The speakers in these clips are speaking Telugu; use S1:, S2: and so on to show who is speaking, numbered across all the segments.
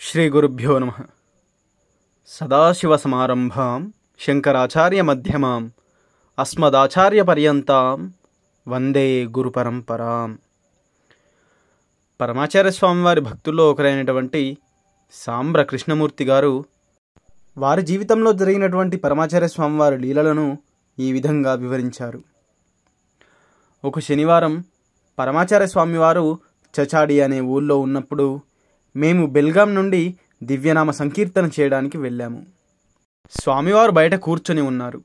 S1: శ్రీగురుభ్యో నమః. సదాశివసమారంభాం శంకరాచార్యమధ్యమాం అస్మదాచార్యపర్యంతాం వందే గురుపరంపరాం. పరమాచార్య స్వామివారి భక్తుల్లో ఒకరైనటువంటి సాంబ్ర కృష్ణమూర్తి గారు వారి జీవితంలో జరిగినటువంటి పరమాచార్య స్వామివారి లీలలను ఈ విధంగా వివరించారు. ఒక శనివారం పరమాచార్య స్వామివారు చచాడి అనే ఊళ్ళో ఉన్నప్పుడు మేము బెల్గాం నుండి దివ్యనామ సంకీర్తన చేయడానికి వెళ్ళాము. స్వామివారు బయట కూర్చొని ఉన్నారు.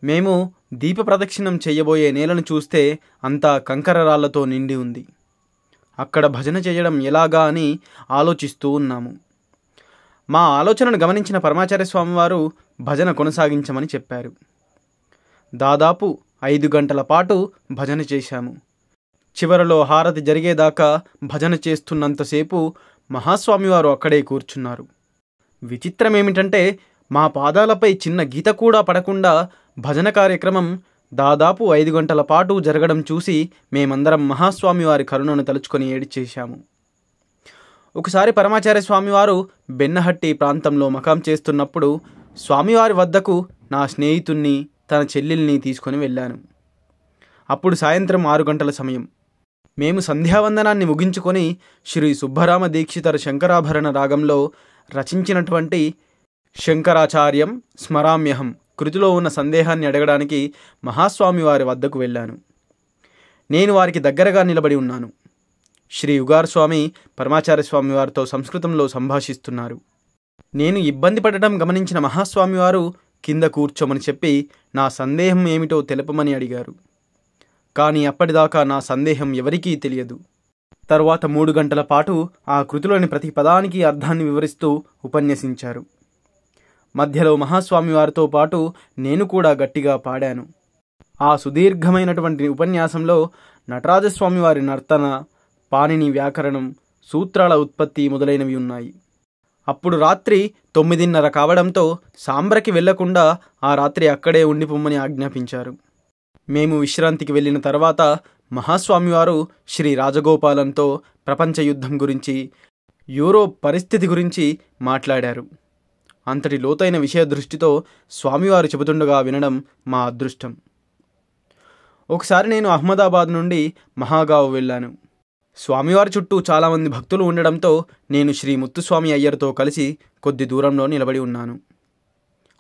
S1: మేము దీప ప్రదక్షిణం చేయబోయే నేలను చూస్తే అంతా కంకరరాళ్లతో నిండి ఉంది. అక్కడ భజన చేయడం ఎలాగా అని ఆలోచిస్తూ ఉన్నాము. మా ఆలోచనను గమనించిన పరమాచార్య స్వామివారు భజన కొనసాగించమని చెప్పారు. దాదాపు 5 గంటల పాటు భజన చేశాము. చివరలో హారతి జరిగేదాకా భజన చేస్తున్నంతసేపు మహాస్వామివారు అక్కడే కూర్చున్నారు. విచిత్రమేమిటంటే మా పాదాలపై చిన్న గీత కూడా పడకుండా భజన కార్యక్రమం దాదాపు 5 గంటల పాటు జరగడం చూసి మేమందరం మహాస్వామివారి కరుణను తలుచుకొని ఏడ్చేశాము. ఒకసారి పరమాచార్య స్వామివారు బెన్నహట్టి ప్రాంతంలో మకాం చేస్తున్నప్పుడు స్వామివారి వద్దకు నా స్నేహితుణ్ణి తన చెల్లెల్ని తీసుకొని వెళ్ళాను. అప్పుడు సాయంత్రం 6 గంటల సమయం. మేము సంధ్యావందనాన్ని ముగించుకొని శ్రీ సుబ్బరామ దీక్షితర శంకరాభరణ రాగంలో రచించినటువంటి శంకరాచార్యం స్మరామ్యహం కృతిలో ఉన్న సందేహాన్ని అడగడానికి మహాస్వామివారి వద్దకు వెళ్ళాను. నేను వారికి దగ్గరగా నిలబడి ఉన్నాను. శ్రీ యుగార్ స్వామి పరమాచార్య స్వామివారితో సంస్కృతంలో సంభాషిస్తున్నారు. నేను ఇబ్బంది పడటం గమనించిన మహాస్వామివారు కింద కూర్చోమని చెప్పి నా సందేహం ఏమిటో తెలపమని అడిగారు. కానీ అప్పటిదాకా నా సందేహం ఎవరికీ తెలియదు. తరువాత 3 గంటల పాటు ఆ కృతిలోని ప్రతి పదానికి అర్థాన్ని వివరిస్తూ ఉపన్యసించారు. మధ్యలో మహాస్వామివారితో పాటు నేను కూడా గట్టిగా పాడాను. ఆ సుదీర్ఘమైనటువంటి ఉపన్యాసంలో నటరాజస్వామివారి నర్తన, పాణిని వ్యాకరణం, సూత్రాల ఉత్పత్తి మొదలైనవి ఉన్నాయి. అప్పుడు రాత్రి 9:30 కావడంతో సాంబ్రకి వెళ్లకుండా ఆ రాత్రి అక్కడే ఉండిపోమ్మని ఆజ్ఞాపించారు. మేము విశ్రాంతికి వెళ్ళిన తర్వాత మహాస్వామివారు శ్రీ రాజగోపాలంతో ప్రపంచ యుద్ధం గురించి, యూరోప్ పరిస్థితి గురించి మాట్లాడారు. అంతటి లోతైన విషయ దృష్టితో స్వామివారు చెబుతుండగా వినడం మా అదృష్టం. ఒకసారి నేను అహ్మదాబాద్ నుండి మహాగావ్ వెళ్ళాను. స్వామివారి చుట్టూ చాలామంది భక్తులు ఉండడంతో నేను శ్రీ ముత్తుస్వామి అయ్యర్తో కలిసి కొద్ది దూరంలో నిలబడి ఉన్నాను.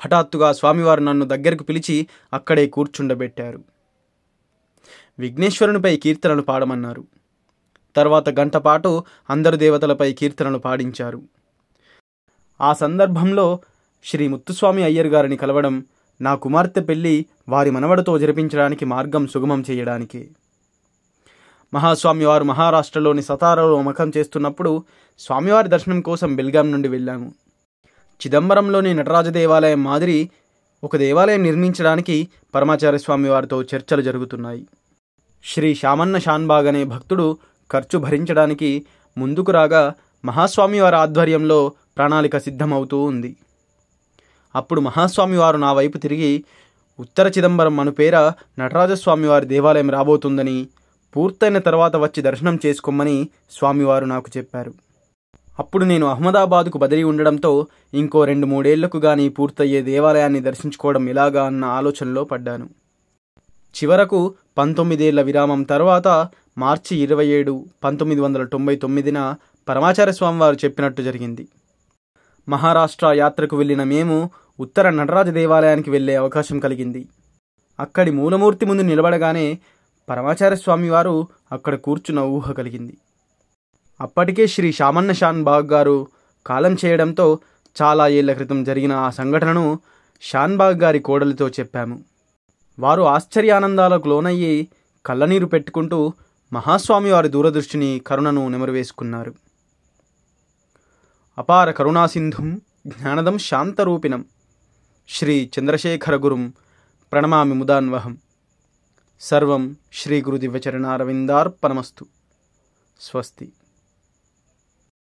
S1: హఠాత్తుగా స్వామివారు నన్ను దగ్గరకు పిలిచి అక్కడే కూర్చుండబెట్టారు. విఘ్నేశ్వరునిపై కీర్తనలు పాడమన్నారు. తర్వాత 1 గంట పాటు అందరు దేవతలపై కీర్తనలు పాడించారు. ఆ సందర్భంలో శ్రీ ముత్తుస్వామి అయ్యర్ గారిని కలవడం, నా కుమార్తె పెళ్లి వారి మనవడితో జరిపించడానికి మార్గం సుగమం చేయడానికి. మహాస్వామివారు మహారాష్ట్రలోని సతారాలో మకం చేస్తున్నప్పుడు స్వామివారి దర్శనం కోసం బెల్గాం నుండి వెళ్ళాము. చిదంబరంలోని నటరాజ దేవాలయం మాదిరి ఒక దేవాలయం నిర్మించడానికి పరమాచార్య స్వామివారితో చర్చలు జరుగుతున్నాయి. శ్రీ శామన్న షాన్బాగ్ అనే భక్తుడు ఖర్చు భరించడానికి ముందుకు రాగా మహాస్వామివారి ఆధ్వర్యంలో ప్రణాళిక సిద్ధమవుతూ ఉంది. అప్పుడు మహాస్వామివారు నా వైపు తిరిగి, ఉత్తర చిదంబరం అను పేర నటరాజస్వామివారి దేవాలయం రాబోతుందని, పూర్తయిన తర్వాత వచ్చి దర్శనం చేసుకోమని స్వామివారు నాకు చెప్పారు. అప్పుడు నేను అహ్మదాబాదుకు బదిలీ ఉండడంతో ఇంకో 2-3 ఏళ్లకు గానీ పూర్తయ్యే దేవాలయాన్ని దర్శించుకోవడం ఎలాగా అన్న ఆలోచనలో పడ్డాను. చివరకు 19 ఏళ్ల విరామం తర్వాత మార్చి 27, 1999న పరమాచార్య స్వామివారు చెప్పినట్టు జరిగింది. మహారాష్ట్ర యాత్రకు వెళ్ళిన మేము ఉత్తర నటరాజ దేవాలయానికి వెళ్లే అవకాశం కలిగింది. అక్కడి మూలమూర్తి ముందు నిలబడగానే పరమాచార్య స్వామివారు అక్కడ కూర్చున్న ఊహ కలిగింది. అప్పటికే శ్రీ శామన్న షాన్బాగ్ గారు కాలం చేయడంతో చాలా ఏళ్ల క్రితం జరిగిన ఆ సంఘటనను షాన్బాగ్ గారి కోడలితో చెప్పాము. వారు ఆశ్చర్యానందాలకు లోనయ్యి కళ్ళనీరు పెట్టుకుంటూ మహాస్వామివారి దూరదృష్టిని, కరుణను నెమరువేసుకున్నారు. అపార కరుణాసింధుం జ్ఞానదం శాంతరూపిణం శ్రీ చంద్రశేఖర గురుం ప్రణమామి ముదాన్వహం. సర్వం శ్రీ గురు దివ్యచరణారవిందార్పణమస్తు. స్వస్తి.